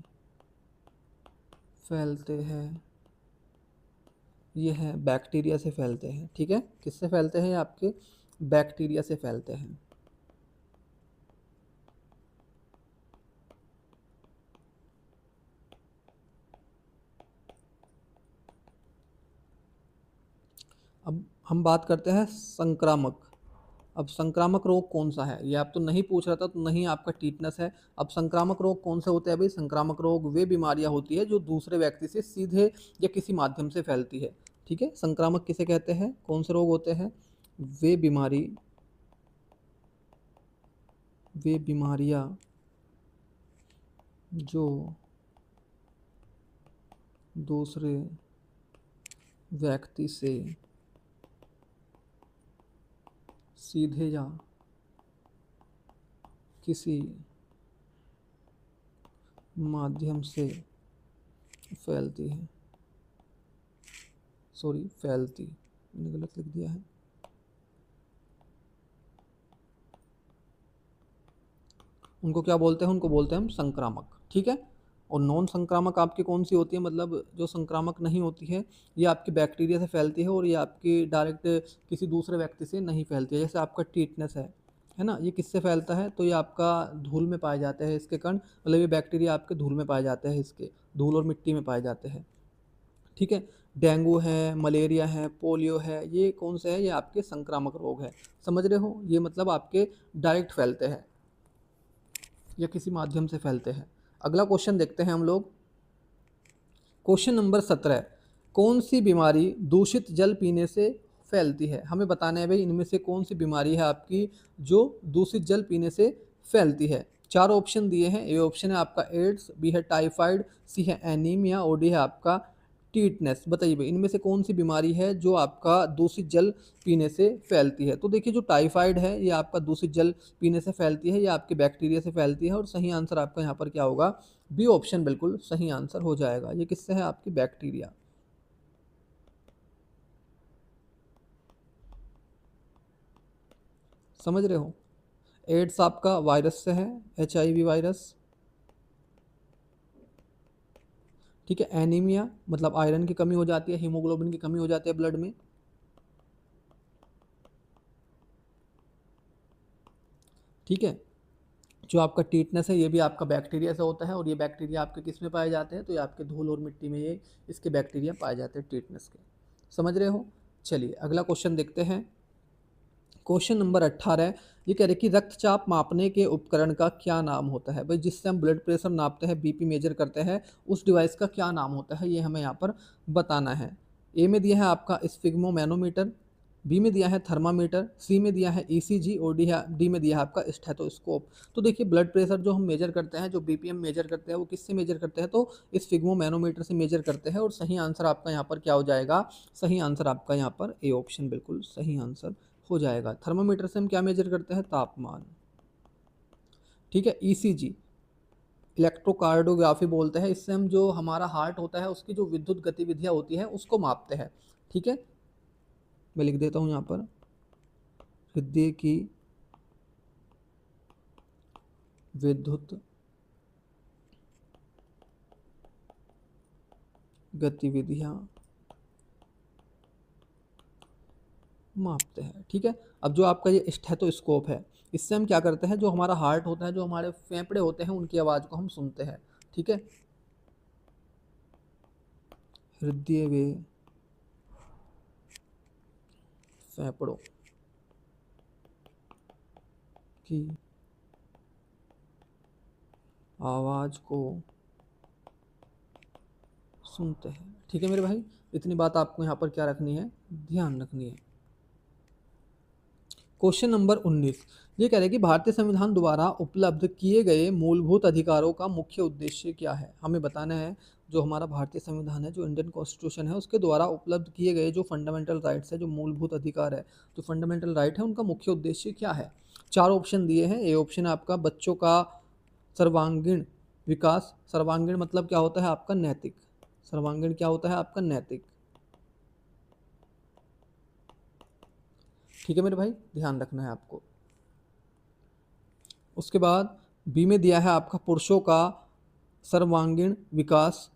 फैलते हैं, ये है बैक्टीरिया से फैलते हैं। ठीक है। किससे फैलते हैं? ये आपके बैक्टीरिया से फैलते हैं। अब हम बात करते हैं संक्रामक। अब संक्रामक रोग कौन सा है? ये आप तो नहीं पूछ रहा था, तो नहीं आपका टीटनस है। अब संक्रामक रोग कौन से होते हैं भाई? संक्रामक रोग वे बीमारियां होती है जो दूसरे व्यक्ति से सीधे या किसी माध्यम से फैलती है। ठीक है। संक्रामक किसे कहते हैं? कौन से रोग होते हैं? वे बीमारी, वे बीमारियां जो दूसरे व्यक्ति से सीधे या किसी माध्यम से फैलती है। सॉरी, फैलती, मैंने गलत लिख दिया है। उनको क्या बोलते हैं, उनको बोलते हैं हम संक्रामक, ठीक है। और नॉन संक्रामक आपकी कौन सी होती है, मतलब जो संक्रामक नहीं होती है, ये आपकी बैक्टीरिया से फैलती है और ये आपकी डायरेक्ट किसी दूसरे व्यक्ति से नहीं फैलती है। जैसे आपका टीटनेस है ना, ये किससे फैलता है, तो ये आपका धूल में पाए जाते हैं इसके कण, मतलब ये बैक्टीरिया आपके धूल में पाए जाते हैं, इसके धूल और मिट्टी में पाए जाते हैं, ठीक है। डेंगू है, मलेरिया है, पोलियो है, ये कौन से है, ये आपके संक्रामक रोग है। समझ रहे हो, ये मतलब आपके डायरेक्ट फैलते हैं या किसी माध्यम से फैलते हैं। अगला क्वेश्चन देखते हैं हम लोग। क्वेश्चन नंबर 17, कौन सी बीमारी दूषित जल पीने से फैलती है। हमें बताना है भाई इनमें से कौन सी बीमारी है आपकी जो दूषित जल पीने से फैलती है। चार ऑप्शन दिए हैं। ए ऑप्शन है आपका एड्स, बी है टाइफाइड, सी है एनीमिया और डी है आपका टीटनेस। बताइए भाई इनमें से कौन सी बीमारी है जो आपका दूषित जल पीने से फैलती है। तो देखिए जो टाइफाइड है ये आपका दूषित जल पीने से फैलती है, ये आपके बैक्टीरिया से फैलती है और सही आंसर आपका यहाँ पर क्या होगा, बी ऑप्शन बिल्कुल सही आंसर हो जाएगा। ये किससे है, आपकी बैक्टीरिया। समझ रहे हो। एड्स आपका वायरस से है, HIV वायरस, ठीक है। एनीमिया मतलब आयरन की कमी हो जाती है, हीमोग्लोबिन की कमी हो जाती है ब्लड में, ठीक है। जो आपका टीटनेस है ये भी आपका बैक्टीरिया से होता है और ये बैक्टीरिया आपके किस में पाए जाते हैं, तो ये आपके धूल और मिट्टी में ये इसके बैक्टीरिया पाए जाते हैं टीटनेस के। समझ रहे हो। चलिए अगला क्वेश्चन देखते हैं। क्वेश्चन नंबर 18, ये कह रहे कि रक्तचाप मापने के उपकरण का क्या नाम होता है। भाई जिससे हम ब्लड प्रेशर नापते हैं, BP मेजर करते हैं, उस डिवाइस का क्या नाम होता है, ये हमें यहाँ पर बताना है। ए में दिया है आपका स्फिग्मोमैनोमीटर, बी में दिया है थर्मामीटर, सी में दिया है ECG और डी में दिया है आपका स्टेथोस्कोप। तो देखिए ब्लड प्रेशर जो हम मेजर करते हैं, जो BPM मेजर करते हैं, वो किससे मेजर करते हैं, तो स्फिग्मोमैनोमीटर से मेजर करते हैं। और सही आंसर आपका यहाँ पर क्या हो जाएगा, सही आंसर आपका यहाँ पर ए ऑप्शन बिल्कुल सही आंसर हो जाएगा। थर्मामीटर से हम क्या मेजर करते हैं, तापमान, ठीक है। ECG इलेक्ट्रोकार्डियोग्राफी बोलते हैं, इससे हम जो हमारा हार्ट होता है उसकी जो विद्युत गतिविधियां होती हैं उसको मापते हैं, ठीक है। मैं लिख देता हूं यहाँ पर, हृदय की विद्युत गतिविधियां मापते हैं, ठीक है। अब जो आपका ये स्टेथोस्कोप है, इससे हम क्या करते हैं, जो हमारा हार्ट होता है, जो हमारे फेफड़े होते हैं, उनकी आवाज़ को हम सुनते हैं, ठीक है। हृदय वे फेफड़ों की आवाज़ को सुनते हैं, ठीक है मेरे भाई। इतनी बात आपको यहाँ पर क्या रखनी है, ध्यान रखनी है। क्वेश्चन नंबर 19, ये कह रहे हैं कि भारतीय संविधान द्वारा उपलब्ध किए गए मूलभूत अधिकारों का मुख्य उद्देश्य क्या है। हमें बताना है जो हमारा भारतीय संविधान है, जो इंडियन कॉन्स्टिट्यूशन है, उसके द्वारा उपलब्ध किए गए जो फंडामेंटल राइट्स है, जो मूलभूत अधिकार है, जो फंडामेंटल राइट है, उनका मुख्य उद्देश्य क्या है। चार ऑप्शन दिए हैं। ए ऑप्शन है आपका बच्चों का सर्वांगीण विकास। सर्वांगीण मतलब क्या होता है आपका, नैतिक। सर्वांगीण क्या होता है आपका, नैतिक, ठीक है मेरे भाई, ध्यान रखना है आपको। उसके बाद बी में दिया है आपका पुरुषों का सर्वांगीण विकास,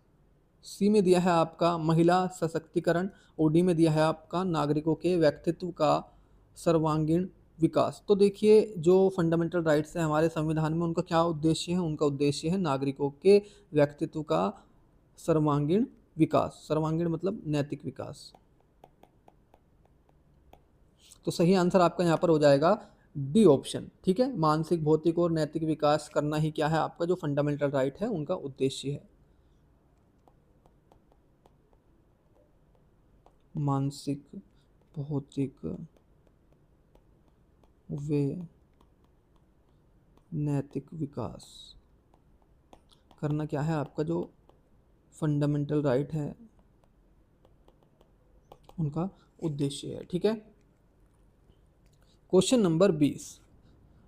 सी में दिया है आपका महिला सशक्तिकरण और डी में दिया है आपका नागरिकों के व्यक्तित्व का सर्वांगीण विकास। तो देखिए जो फंडामेंटल राइट्स हैं हमारे संविधान में, उनका क्या उद्देश्य है, उनका उद्देश्य है नागरिकों के व्यक्तित्व का सर्वांगीण विकास। सर्वांगीण मतलब नैतिक विकास। तो सही आंसर आपका यहाँ पर हो जाएगा डी ऑप्शन, ठीक है। मानसिक, भौतिक और नैतिक विकास करना ही क्या है आपका जो फंडामेंटल राइट है, उनका उद्देश्य है। मानसिक, भौतिक व नैतिक विकास करना क्या है आपका जो फंडामेंटल राइट है, उनका उद्देश्य है, ठीक है। क्वेश्चन नंबर 20,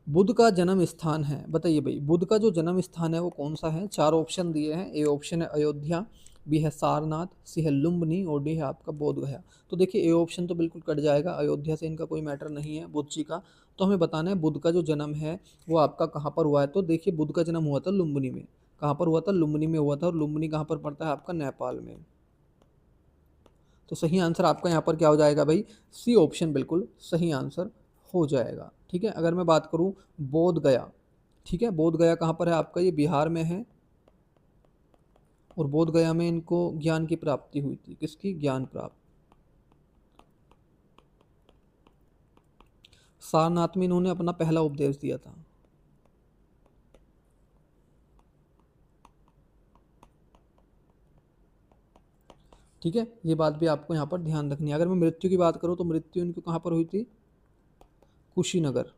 बुद्ध का जन्म स्थान है। बताइए भाई बुद्ध का जो जन्म स्थान है वो कौन सा है। चार ऑप्शन दिए हैं। ए ऑप्शन है अयोध्या, बी है सारनाथ, सी है लुम्बिनी और डी है आपका बोध गया। तो देखिए ए ऑप्शन तो बिल्कुल कट जाएगा, अयोध्या से इनका कोई मैटर नहीं है बुद्ध जी का। तो हमें बताना है बुद्ध का जो जन्म है वो आपका कहाँ पर हुआ है। तो देखिए बुद्ध का जन्म हुआ था लुम्बिनी में। कहाँ पर हुआ था? लुम्बिनी में हुआ था। और लुम्बिनी कहाँ पर पड़ता है आपका? नेपाल में। तो सही आंसर आपका यहाँ पर क्या हो जाएगा भाई? सी ऑप्शन बिल्कुल सही आंसर हो जाएगा। ठीक है, अगर मैं बात करूँ बोध गया, ठीक है, बोध गया कहाँ पर है आपका? ये बिहार में है। और बोध गया में इनको ज्ञान की प्राप्ति हुई थी। किसकी? ज्ञान प्राप्त। सारनाथ में इन्होंने अपना पहला उपदेश दिया था। ठीक है, ये बात भी आपको यहाँ पर ध्यान रखनी है। अगर मैं मृत्यु की बात करूँ तो मृत्यु इनकी कहाँ पर हुई थी? कुशीनगर।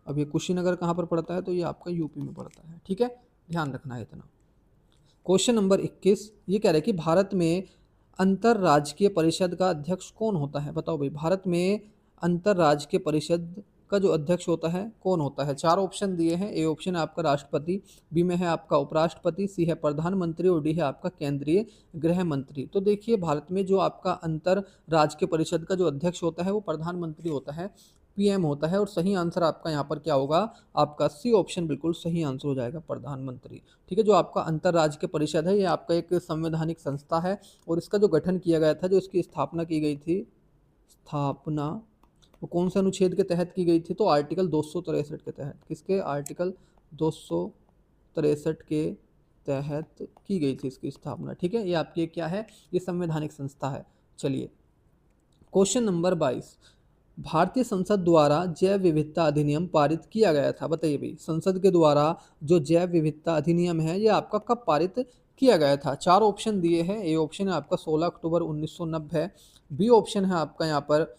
अब ये कुशीनगर कहाँ पर पड़ता है? तो ये आपका यूपी में पड़ता है। ठीक है, ध्यान रखना है इतना। क्वेश्चन नंबर 21 ये कह रहे हैं कि भारत में अंतरराजकीय परिषद का अध्यक्ष कौन होता है? बताओ भाई, भारत में अंतरराजकीय परिषद का जो अध्यक्ष होता है कौन होता है? चार ऑप्शन दिए हैं। ए ऑप्शन है आपका राष्ट्रपति, बी में है आपका उपराष्ट्रपति, सी है प्रधानमंत्री और डी है आपका केंद्रीय गृह मंत्री। तो देखिए भारत में जो आपका अंतर राजकीय परिषद का जो अध्यक्ष होता है वो प्रधानमंत्री होता है, पीएम होता है। और सही आंसर आपका यहाँ पर क्या होगा? आपका सी ऑप्शन बिल्कुल सही आंसर हो जाएगा, प्रधानमंत्री। ठीक है, जो आपका अंतरराज्यीय परिषद है ये आपका एक संवैधानिक संस्था है और इसका जो गठन किया गया था, जो इसकी स्थापना की गई थी, स्थापना वो कौन से अनुच्छेद के तहत की गई थी? तो आर्टिकल 263 के तहत। किसके? आर्टिकल 263 के तहत की गई थी इसकी स्थापना। ठीक है, ये आपकी क्या है? ये संवैधानिक संस्था है। चलिए क्वेश्चन नंबर 22, भारतीय संसद द्वारा जैव विविधता अधिनियम पारित किया गया था। बताइए भाई, संसद के द्वारा जो जैव विविधता अधिनियम है ये आपका कब पारित किया गया था? चार ऑप्शन दिए हैं। ए ऑप्शन है आपका 16 अक्टूबर 1990, बी ऑप्शन है आपका यहाँ पर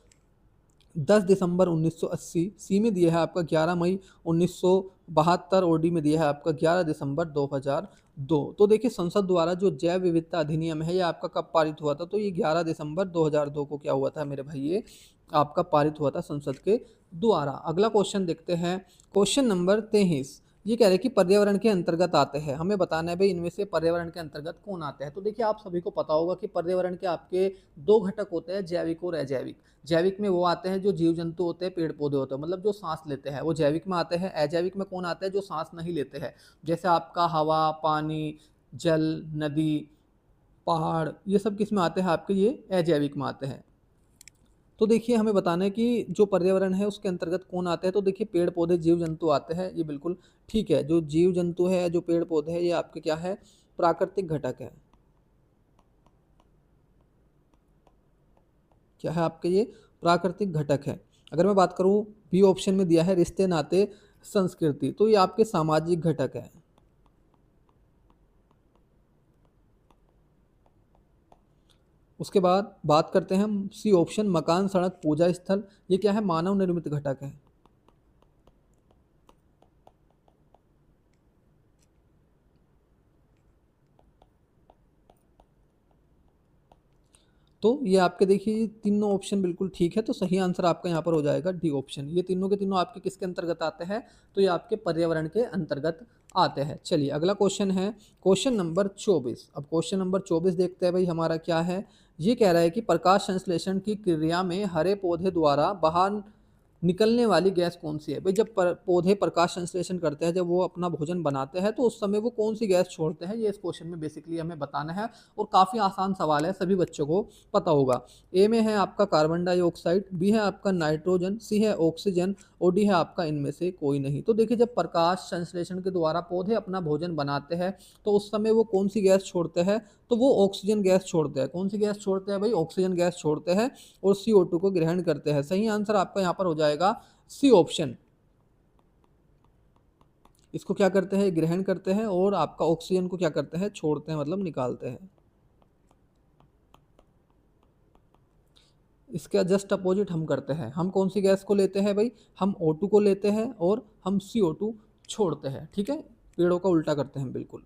10 दिसंबर 1980, सी में दिया है आपका 11 मई 1972 और डी में दिया है आपका 11 दिसंबर 2002। तो देखिए संसद द्वारा जो जैव विविधता अधिनियम है ये आपका कब पारित हुआ था? तो ये 11 दिसंबर 2002 को क्या हुआ था मेरे भाई? ये आपका पारित हुआ था संसद के द्वारा। अगला क्वेश्चन देखते हैं, क्वेश्चन नंबर 23 ये कह रहे हैं कि पर्यावरण के अंतर्गत आते हैं। हमें बताना है भाई इनमें से पर्यावरण के अंतर्गत कौन आते हैं। तो देखिए आप सभी को पता होगा कि पर्यावरण के आपके दो घटक होते हैं, जैविक और अजैविक। जैविक में वो आते हैं जो जीव जंतु होते हैं, पेड़ पौधे होते हैं, मतलब जो सांस लेते हैं, वो जैविक में आते हैं। अजैविक में कौन आता है? जो सांस नहीं लेते हैं, जैसे आपका हवा, पानी, जल, नदी, पहाड़, ये सब किस में आते हैं आपके? ये अजैविक में आते हैं। तो देखिए हमें बताना है कि जो पर्यावरण है उसके अंतर्गत कौन आते हैं। तो देखिए पेड़ पौधे जीव जंतु आते हैं, ये बिल्कुल ठीक है। जो जीव जंतु है, जो पेड़ पौधे है, ये आपके क्या है? प्राकृतिक घटक है। क्या है आपके? ये प्राकृतिक घटक है। अगर मैं बात करूं, बी ऑप्शन में दिया है रिश्ते नाते संस्कृति, तो ये आपके सामाजिक घटक है। उसके बाद बात करते हैं हम सी ऑप्शन मकान, सड़क, पूजा स्थल, ये क्या है? मानव निर्मित घटक है। तो ये आपके देखिए तीनों ऑप्शन बिल्कुल ठीक है। तो सही आंसर आपका यहाँ पर हो जाएगा डी ऑप्शन। ये तीनों के तीनों आपके किसके अंतर्गत आते हैं? तो ये आपके पर्यावरण के अंतर्गत आते हैं। चलिए अगला क्वेश्चन है क्वेश्चन नंबर 24। अब क्वेश्चन नंबर 24 देखते हैं भाई हमारा क्या है। ये कह रहा है कि प्रकाश संश्लेषण की क्रिया में हरे पौधे द्वारा बाहर निकलने वाली गैस कौन सी है? भाई जब पौधे प्रकाश संश्लेषण करते हैं, जब वो अपना भोजन बनाते हैं, तो उस समय वो कौन सी गैस छोड़ते हैं? ये इस क्वेश्चन में बेसिकली हमें बताना है। और काफ़ी आसान सवाल है, सभी बच्चों को पता होगा। ए में है आपका कार्बन डाइऑक्साइड, बी है आपका नाइट्रोजन, सी है ऑक्सीजन और डी है आपका इनमें से कोई नहीं। तो देखिए जब प्रकाश संश्लेषण के द्वारा पौधे अपना भोजन बनाते हैं तो उस समय वो कौन सी गैस छोड़ते हैं? तो वो ऑक्सीजन गैस छोड़ते हैं। कौन सी गैस छोड़ते हैं भाई? ऑक्सीजन गैस छोड़ते हैं और CO2 को ग्रहण करते हैं। सही आंसर आपका यहाँ पर हो जाएगा सी ऑप्शन। इसको क्या करते हैं? ग्रहण करते हैं और आपका ऑक्सीजन को क्या करते हैं? छोड़ते हैं, मतलब निकालते हैं। इसका जस्ट अपोजिट हम करते हैं। हम कौन सी गैस को लेते हैं भाई? हम O2 को लेते हैं और हम CO2 छोड़ते हैं। ठीक है, पेड़ों का उल्टा करते हैं बिल्कुल।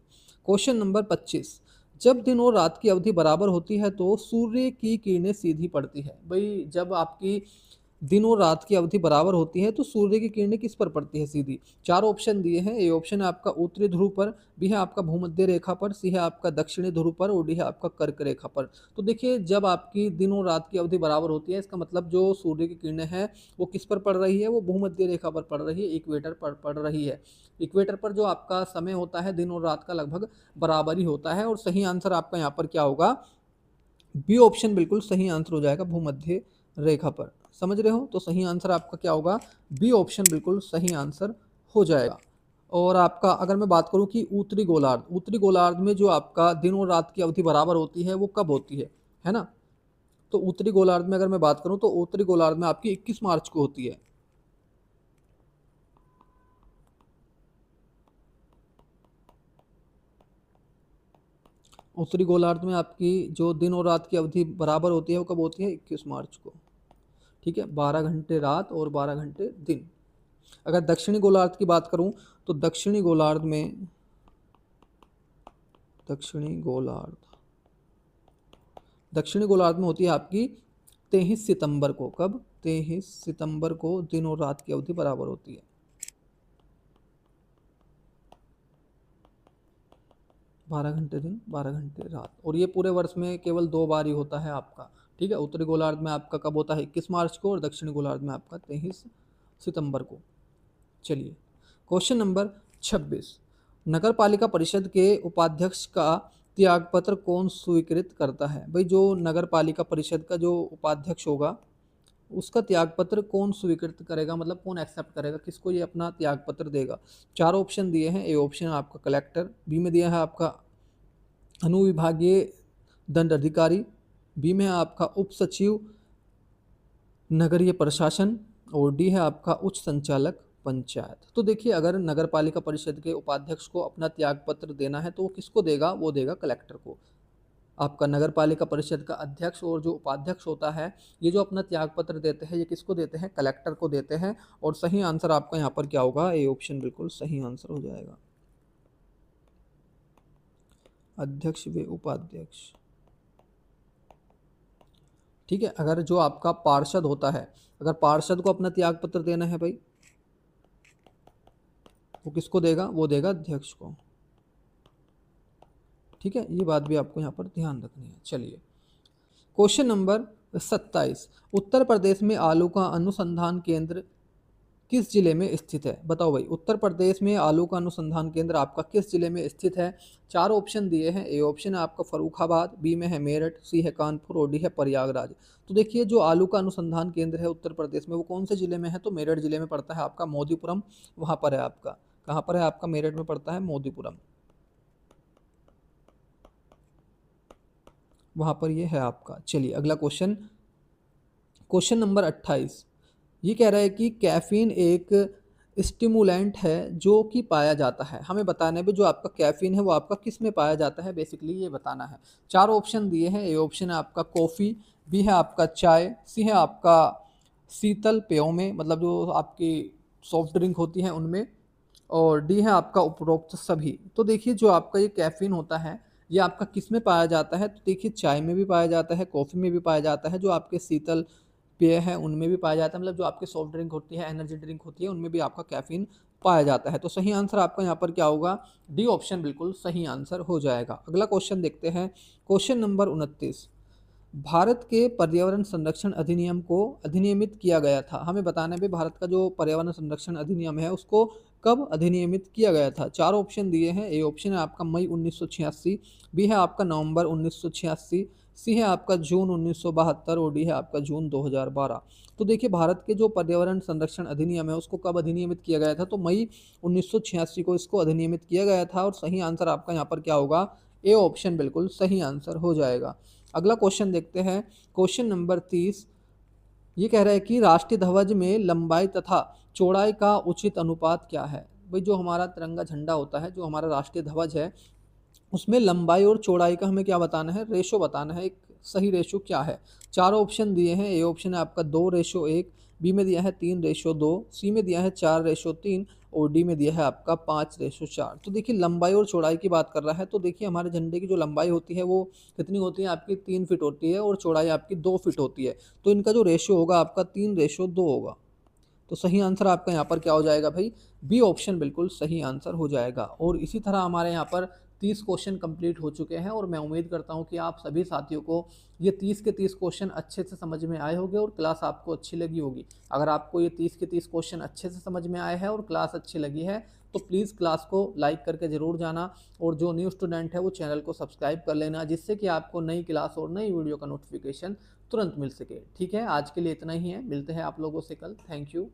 क्वेश्चन नंबर 25, जब दिन और रात की अवधि बराबर होती है तो सूर्य की किरणें सीधी पड़ती है। भाई जब आपकी दिन और रात की अवधि बराबर होती है तो सूर्य की किरणें किस पर पड़ती है सीधी। चार ऑप्शन दिए हैं। ए ऑप्शन है आपका उत्तरी ध्रुव पर, बी है आपका भूमध्य रेखा पर, सी है आपका दक्षिणी ध्रुव पर और डी है आपका कर्क रेखा पर। तो देखिए जब आपकी दिन और रात की अवधि बराबर होती है इसका मतलब जो सूर्य की किरणें हैं वो किस पर पड़ रही है, वो भूमध्य रेखा पर पड़ रही है, इक्वेटर पर पड़ रही है। इक्वेटर पर जो आपका समय होता है दिन और रात का लगभग बराबर ही होता है। और सही आंसर आपका यहाँ पर क्या होगा, बी ऑप्शन बिल्कुल सही आंसर हो जाएगा, भूमध्य रेखा पर। समझ रहे हो, तो सही आंसर आपका क्या होगा, बी ऑप्शन बिल्कुल सही आंसर हो जाएगा। और आपका अगर मैं बात करूं कि उत्तरी गोलार्ध में जो आपका दिन और रात की अवधि बराबर होती है वो कब होती है ना। तो उत्तरी गोलार्ध में अगर मैं बात करूं तो उत्तरी गोलार्ध में आपकी 21 मार्च को होती है। उत्तरी गोलार्ध में आपकी जो दिन और रात की अवधि बराबर होती है वो कब होती है, 21 मार्च को। ठीक है, 12 घंटे रात और 12 घंटे दिन। अगर दक्षिणी गोलार्ध की बात करूं तो दक्षिणी गोलार्ध में होती है आपकी 23 सितंबर को। कब, 23 सितंबर को दिन और रात की अवधि बराबर होती है। बारह घंटे दिन 12 घंटे रात, और ये पूरे वर्ष में केवल 2 बार ही होता है आपका। ठीक है, उत्तरी गोलार्ध में आपका कब होता है, 21 मार्च को, और दक्षिणी गोलार्ध में आपका 23 सितंबर को। चलिए क्वेश्चन नंबर 26, नगर पालिका परिषद के उपाध्यक्ष का त्यागपत्र कौन स्वीकृत करता है। भाई जो नगर पालिका परिषद का जो उपाध्यक्ष होगा उसका त्यागपत्र कौन स्वीकृत करेगा, मतलब कौन एक्सेप्ट करेगा, किसको ये अपना त्यागपत्र देगा। चार ऑप्शन दिए हैं। ए ऑप्शन है आपका कलेक्टर, बी में दिया है आपका अनुविभागीय दंड अधिकारी, बी में है आपका उप सचिव नगरीय प्रशासन, और डी है आपका उच्च संचालक पंचायत। तो देखिए अगर नगर पालिका परिषद के उपाध्यक्ष को अपना त्यागपत्र देना है तो वो किसको देगा, वो देगा कलेक्टर को। आपका नगर पालिका परिषद का अध्यक्ष और जो उपाध्यक्ष होता है ये जो अपना त्यागपत्र देते हैं ये किसको देते हैं, कलेक्टर को देते हैं। और सही आंसर आपका यहाँ पर क्या होगा, ए ऑप्शन बिल्कुल सही आंसर हो जाएगा, अध्यक्ष व उपाध्यक्ष। ठीक है, अगर जो आपका पार्षद होता है, अगर पार्षद को अपना त्यागपत्र देना है भाई वो किसको देगा, वो देगा अध्यक्ष को। ठीक है, ये बात भी आपको यहाँ पर ध्यान रखनी है। चलिए क्वेश्चन नंबर 27, उत्तर प्रदेश में आलू का अनुसंधान केंद्र किस जिले में स्थित है। बताओ भाई, उत्तर प्रदेश में आलू का अनुसंधान केंद्र आपका किस जिले में स्थित है। चार ऑप्शन दिए हैं। ए ऑप्शन है आपका फर्रुखाबाद, बी में है मेरठ, सी है कानपुर और डी है प्रयागराज। तो देखिए जो आलू का अनुसंधान केंद्र है उत्तर प्रदेश में वो कौन से जिले में है, तो मेरठ जिले में पड़ता है आपका, मोदीपुरम वहाँ पर है आपका। कहाँ पर है आपका, मेरठ में पड़ता है मोदीपुरम, वहाँ पर ये है आपका। चलिए अगला क्वेश्चन, क्वेश्चन नंबर 28, ये कह रहा है कि कैफीन एक स्टिमुलेंट है जो कि पाया जाता है। हमें बताना है भी जो आपका कैफीन है वो आपका किस में पाया जाता है, बेसिकली ये बताना है। चार ऑप्शन दिए हैं। ए ऑप्शन है आपका कॉफ़ी, बी है आपका चाय, सी है आपका शीतल पेयों में, मतलब जो आपकी सॉफ्ट ड्रिंक होती हैं उनमें, और डी है आपका उपरोक्त सभी। तो देखिए जो आपका ये कैफीन होता है ये आपका किस में पाया जाता है, तो देखिए चाय में भी पाया जाता है, कॉफ़ी में भी पाया जाता है, जो आपके शीतल पेय है उनमें भी पाया जाता है, मतलब जो आपकी सॉफ्ट ड्रिंक होती है, एनर्जी ड्रिंक होती है, उनमें भी आपका कैफीन पाया जाता है। तो सही आंसर आपका यहाँ पर क्या होगा, डी ऑप्शन बिल्कुल सही आंसर हो जाएगा। अगला क्वेश्चन देखते हैं, क्वेश्चन नंबर 29, भारत के पर्यावरण संरक्षण अधिनियम को अधिनियमित किया गया था। हमें बताना है भाई भारत का जो पर्यावरण संरक्षण अधिनियम है उसको कब अधिनियमित किया गया था। चार ऑप्शन दिए हैं। ए ऑप्शन है आपका मई 1986, बी है आपका नवंबर 1986, सी है आपका जून 1972 और डी है आपका जून 2012। तो देखिए भारत के जो पर्यावरण संरक्षण अधिनियम है उसको कब अधिनियमित किया गया था, तो मई 1986 को इसको अधिनियमित किया गया था। और सही आंसर आपका यहाँ पर क्या होगा, ए ऑप्शन बिल्कुल सही आंसर हो जाएगा। अगला क्वेश्चन देखते हैं, क्वेश्चन नंबर 30, ये कह रहा है कि राष्ट्रीय ध्वज में लंबाई तथा चौड़ाई का उचित अनुपात क्या है। भाई जो हमारा तिरंगा झंडा होता है, जो हमारा राष्ट्रीय ध्वज है, उसमें लंबाई और चौड़ाई का हमें क्या बताना है, रेशो बताना है, एक सही रेशो क्या है। चार ऑप्शन दिए हैं। ए ऑप्शन है आपका 2:1, बी में दिया है 3:2, सी में दिया है 4:3 और डी में दिया है आपका 5:4। तो देखिए लंबाई और चौड़ाई की बात कर रहा है, तो देखिए हमारे झंडे की जो लंबाई होती है वो कितनी होती है आपकी 3 फीट होती है और चौड़ाई आपकी 2 फीट होती है। तो इनका जो रेशियो होगा आपका 3:2 होगा। तो सही आंसर आपका यहाँ पर क्या हो जाएगा भाई, बी ऑप्शन बिल्कुल सही आंसर हो जाएगा। और इसी तरह हमारे यहाँ पर 30 क्वेश्चन कंप्लीट हो चुके हैं और मैं उम्मीद करता हूँ कि आप सभी साथियों को ये 30 के 30 क्वेश्चन अच्छे से समझ में आए होंगे और क्लास आपको अच्छी लगी होगी। अगर आपको ये 30 के 30 क्वेश्चन अच्छे से समझ में आए हैं और क्लास अच्छी लगी है तो प्लीज़ क्लास को लाइक करके ज़रूर जाना, और जो न्यू स्टूडेंट है वो चैनल को सब्सक्राइब कर लेना, जिससे कि आपको नई क्लास और नई वीडियो का नोटिफिकेशन तुरंत मिल सके। ठीक है, आज के लिए इतना ही है, मिलते हैं आप लोगों से कल। Thank you.